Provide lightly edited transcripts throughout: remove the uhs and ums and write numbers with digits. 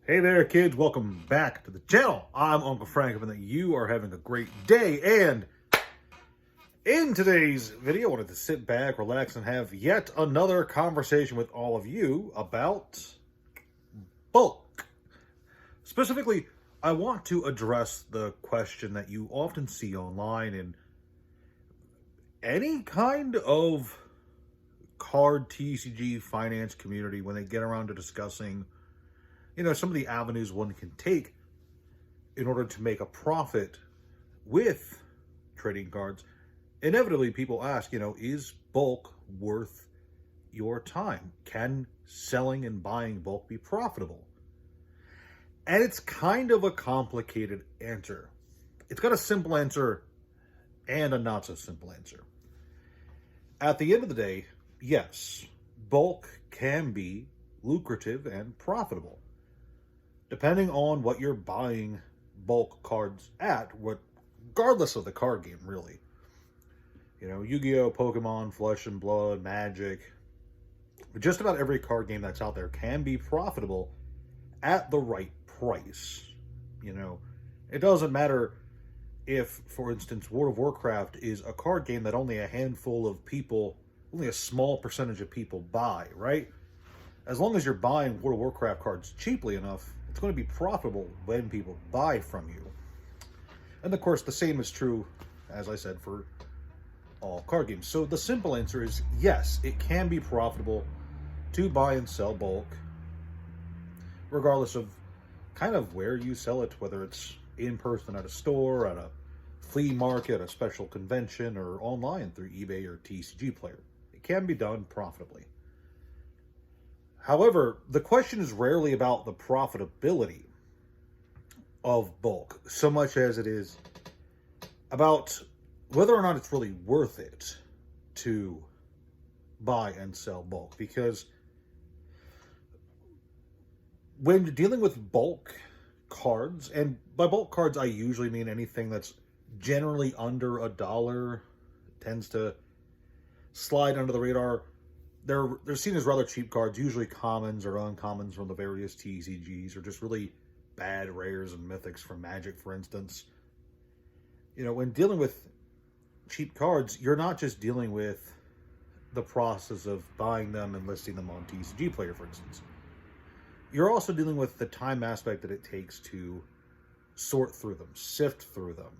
Hey there, kids. Welcome back to the channel. I'm Uncle Frank, hoping that you are having a great day. And in today's video, I wanted to sit back, relax, and have yet another conversation with all of you about bulk. Specifically, I want to address the question that you often see online in any kind of card TCG finance community when they get around to discussing some of the avenues one can take in order to make a profit with trading cards. Inevitably, people ask, is bulk worth your time? Can selling and buying bulk be profitable? And it's kind of a complicated answer. It's got a simple answer and a not so simple answer. At the end of the day, yes, bulk can be lucrative and profitable, depending on what you're buying bulk cards at, regardless of the card game, really. Yu-Gi-Oh!, Pokemon, Flesh and Blood, Magic, just about every card game that's out there can be profitable at the right price. It doesn't matter if, for instance, World of Warcraft is a card game that only a handful of people, only a small percentage of people buy, right? As long as you're buying World of Warcraft cards cheaply enough, it's going to be profitable when people buy from you. And of course, the same is true, as I said, for all card games. So the simple answer is yes, it can be profitable to buy and sell bulk, regardless of kind of where you sell it, whether it's in person at a store, at a flea market, a special convention, or online through eBay or TCG Player. It can be done profitably. However, the question is rarely about the profitability of bulk, so much as it is about whether or not it's really worth it to buy and sell bulk. Because when you're dealing with bulk cards, and by bulk cards I usually mean anything that's generally under $1, tends to slide under the radar. They're seen as rather cheap cards, usually commons or uncommons from the various TCGs, or just really bad rares and mythics from Magic, for instance. When dealing with cheap cards, you're not just dealing with the process of buying them and listing them on TCG Player, for instance. You're also dealing with the time aspect that it takes to sort through them, sift through them,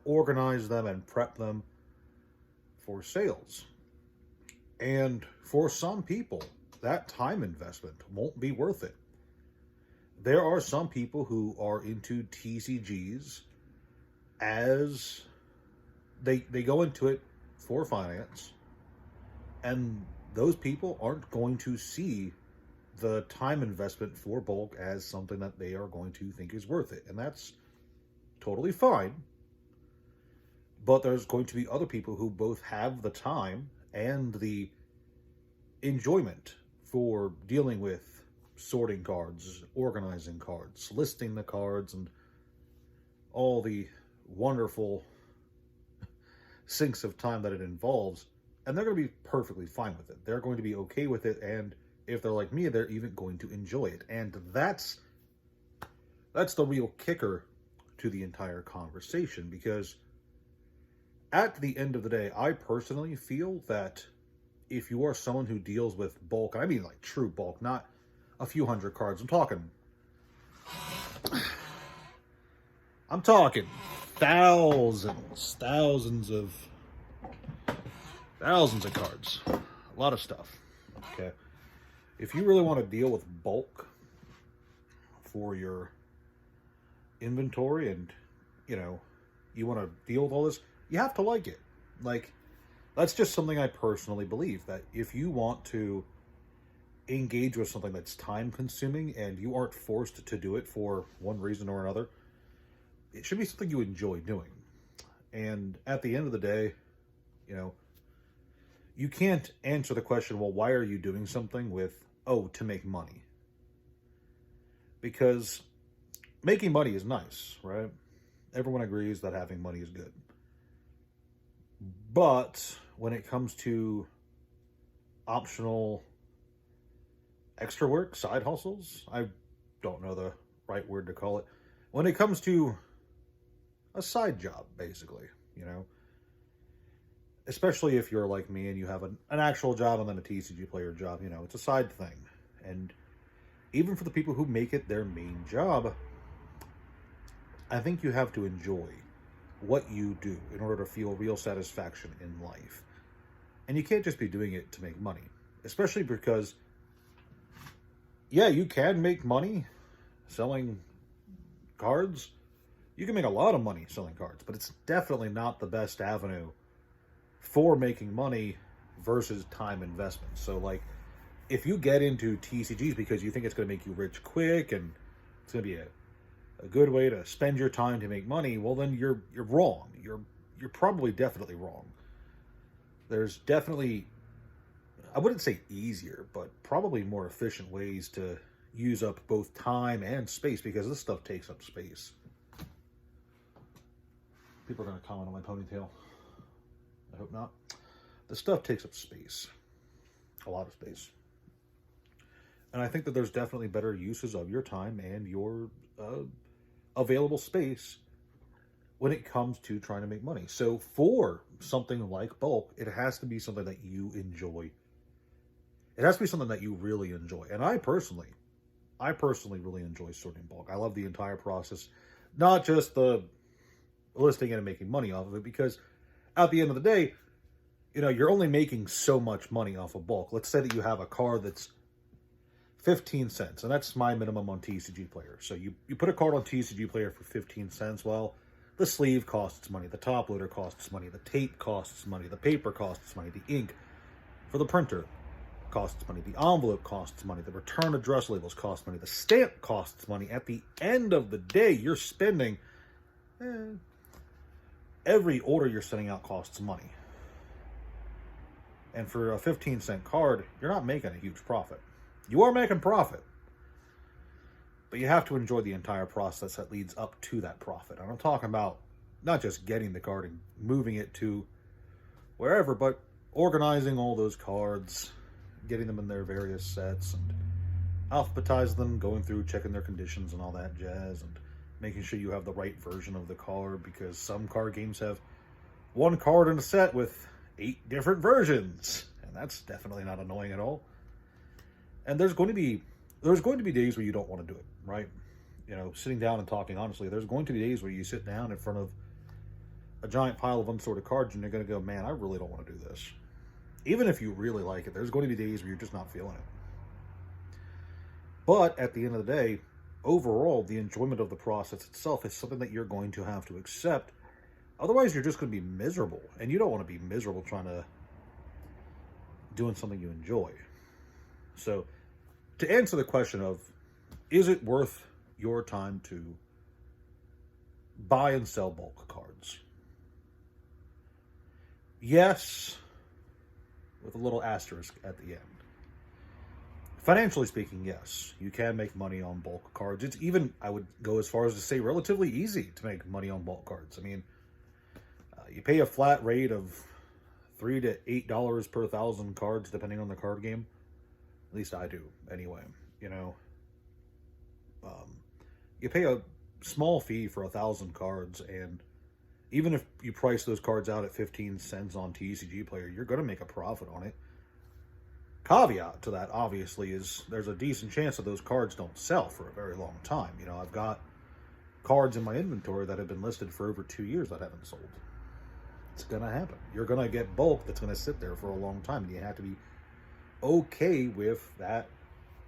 organize them, and prep them for sales. And for some people, that time investment won't be worth it. There are some people who are into TCGs as they go into it for finance, and those people aren't going to see the time investment for bulk as something that they are going to think is worth it. And that's totally fine. But there's going to be other people who both have the time and the enjoyment for dealing with sorting cards, organizing cards, listing the cards, and all the wonderful sinks of time that it involves. And they're going to be perfectly fine with it. They're going to be okay with it, and if they're like me, they're even going to enjoy it. And that's the real kicker to the entire conversation, because at the end of the day, I personally feel that if you are someone who deals with bulk, I mean like true bulk, not a few hundred cards, I'm talking thousands of cards, a lot of stuff, okay? If you really want to deal with bulk for your inventory and, you want to deal with all this, you have to like it. That's just something I personally believe, that if you want to engage with something that's time consuming and you aren't forced to do it for one reason or another, it should be something you enjoy doing. And at the end of the day, you can't answer the question, well, why are you doing something with, to make money? Because making money is nice, right? Everyone agrees that having money is good. But when it comes to optional extra work, side hustles, I don't know the right word to call it. When it comes to a side job, basically, you know, especially if you're like me and you have an actual job and then a TCG player job, you know, it's a side thing. And even for the people who make it their main job, I think you have to enjoy what you do in order to feel real satisfaction in life. And you can't just be doing it to make money, especially because, yeah, you can make money selling cards. You can make a lot of money selling cards, but it's definitely not the best avenue for making money versus time investment. So, like, if you get into TCGs because you think it's going to make you rich quick and it's going to be a good way to spend your time to make money, well, then you're wrong. You're probably definitely wrong. There's definitely, I wouldn't say easier, but probably more efficient ways to use up both time and space, because this stuff takes up space. People are going to comment on my ponytail. I hope not. The stuff takes up space. A lot of space. And I think that there's definitely better uses of your time and your available space when it comes to trying to make money. So for something like bulk, it has to be something that you enjoy. It has to be something that you really enjoy. And I personally really enjoy sorting bulk. I love the entire process, not just the listing it and making money off of it, because at the end of the day, you know, you're only making so much money off of bulk. Let's say that you have a card that's 15 cents, and that's my minimum on TCG Player. So you put a card on TCG Player for 15 cents. Well, the sleeve costs money, the top loader costs money, the tape costs money, the paper costs money, the ink for the printer costs money, the envelope costs money, the return address labels cost money, the stamp costs money. At the end of the day, you're spending, every order you're sending out costs money. And for a 15-cent card, you're not making a huge profit. You are making profit, but you have to enjoy the entire process that leads up to that profit. And I'm talking about not just getting the card and moving it to wherever, but organizing all those cards, getting them in their various sets, and alphabetizing them, going through, checking their conditions and all that jazz, and making sure you have the right version of the card, because some card games have one card in a set with 8 different versions, and that's definitely not annoying at all. And there's going to be days where you don't want to do it, right? You know, sitting down and talking honestly, there's going to be days where you sit down in front of a giant pile of unsorted cards and you're going to go, man, I really don't want to do this. Even if you really like it, there's going to be days where you're just not feeling it. But at the end of the day, overall, the enjoyment of the process itself is something that you're going to have to accept. Otherwise, you're just going to be miserable. And you don't want to be miserable trying to doing something you enjoy. So, to answer the question of, is it worth your time to buy and sell bulk cards? Yes, with a little asterisk at the end. Financially speaking, yes, you can make money on bulk cards. It's even, I would go as far as to say, relatively easy to make money on bulk cards. I mean, you pay a flat rate of $3 to $8 per 1,000 cards, depending on the card game. At least I do, anyway. You know, you pay a small fee for 1,000 cards, and even if you price those cards out at 15 cents on TCG Player, you're going to make a profit on it. Caveat to that, obviously, is there's a decent chance that those cards don't sell for a very long time. You know, I've got cards in my inventory that have been listed for over 2 years that haven't sold. It's going to happen. You're going to get bulk that's going to sit there for a long time, and you have to be okay with that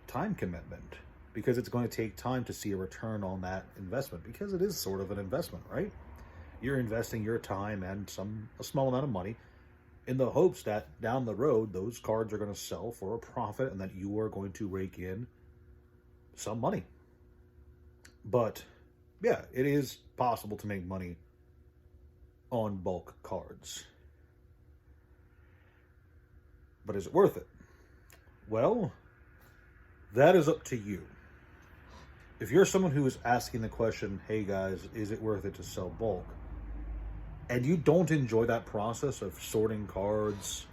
time commitment, because it's going to take time to see a return on that investment, because it is sort of an investment, right? You're investing your time and a small amount of money in the hopes that down the road those cards are going to sell for a profit and that you are going to rake in some money. But yeah, it is possible to make money on bulk cards. But is it worth it? Well, that is up to you. If you're someone who is asking the question, hey guys, is it worth it to sell bulk? And you don't enjoy that process of sorting cards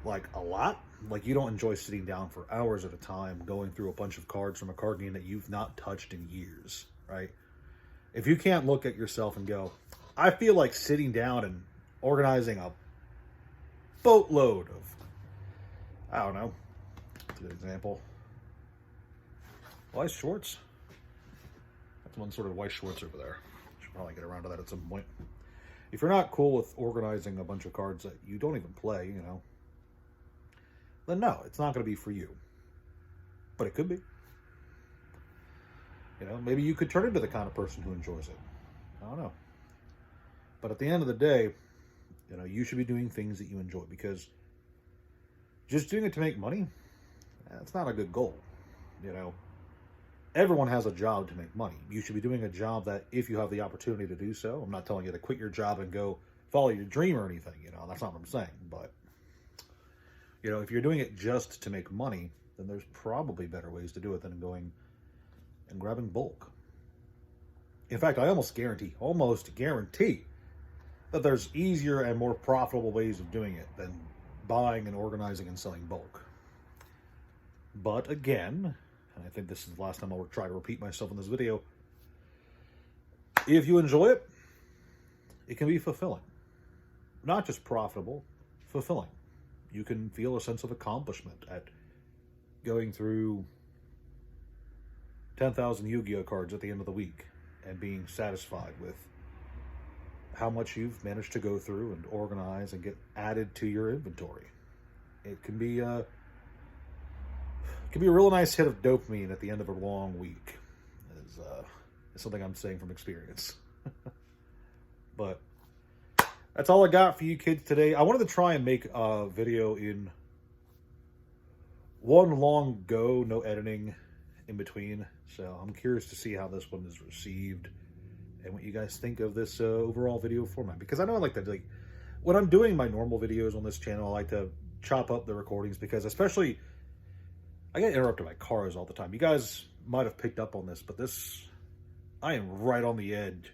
like a lot, Like, you don't enjoy sitting down for hours at a time going through a bunch of cards from a card game that you've not touched in years, right? If you can't look at yourself and go, I feel like sitting down and organizing a boatload of, I don't know, that's a good example. Weiss Schwartz. That's one sort of Weiss Schwartz over there. Should probably get around to that at some point. If you're not cool with organizing a bunch of cards that you don't even play, you know, then no, it's not going to be for you. But it could be. You know, maybe you could turn into the kind of person who enjoys it. I don't know. But at the end of the day, you know, you should be doing things that you enjoy, because just doing it to make money, that's not a good goal. You know, everyone has a job to make money. You should be doing a job that, if you have the opportunity to do so, I'm not telling you to quit your job and go follow your dream or anything, you know, that's not what I'm saying. But, you know, if you're doing it just to make money, then there's probably better ways to do it than going and grabbing bulk. In fact, I almost guarantee that there's easier and more profitable ways of doing it than buying and organizing and selling bulk. But again, and I think this is the last time I'll try to repeat myself in this video, if you enjoy it, it can be fulfilling. Not just profitable, fulfilling. You can feel a sense of accomplishment at going through 10,000 Yu-Gi-Oh cards at the end of the week and being satisfied with how much you've managed to go through and organize and get added to your inventory. It can be a real nice hit of dopamine at the end of a long week. Is something I'm saying from experience. But that's all I got for you kids today. I wanted to try and make a video in one long go, no editing in between. So I'm curious to see how this one is received and what you guys think of this overall video format. Because I know I like to, like, when I'm doing my normal videos on this channel, I like to chop up the recordings, because especially I get interrupted by cars all the time. You guys might have picked up on this, but I am right on the edge.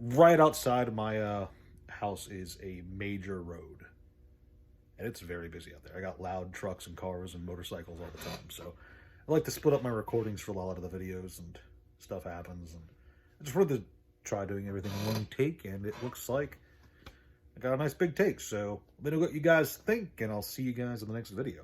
Right outside of my house is a major road. And it's very busy out there. I got loud trucks and cars and motorcycles all the time. So I like to split up my recordings for a lot of the videos, and stuff happens. And I just wanted to try doing everything in one take, and it looks like I got a nice big take. So let me know what you guys think, and I'll see you guys in the next video.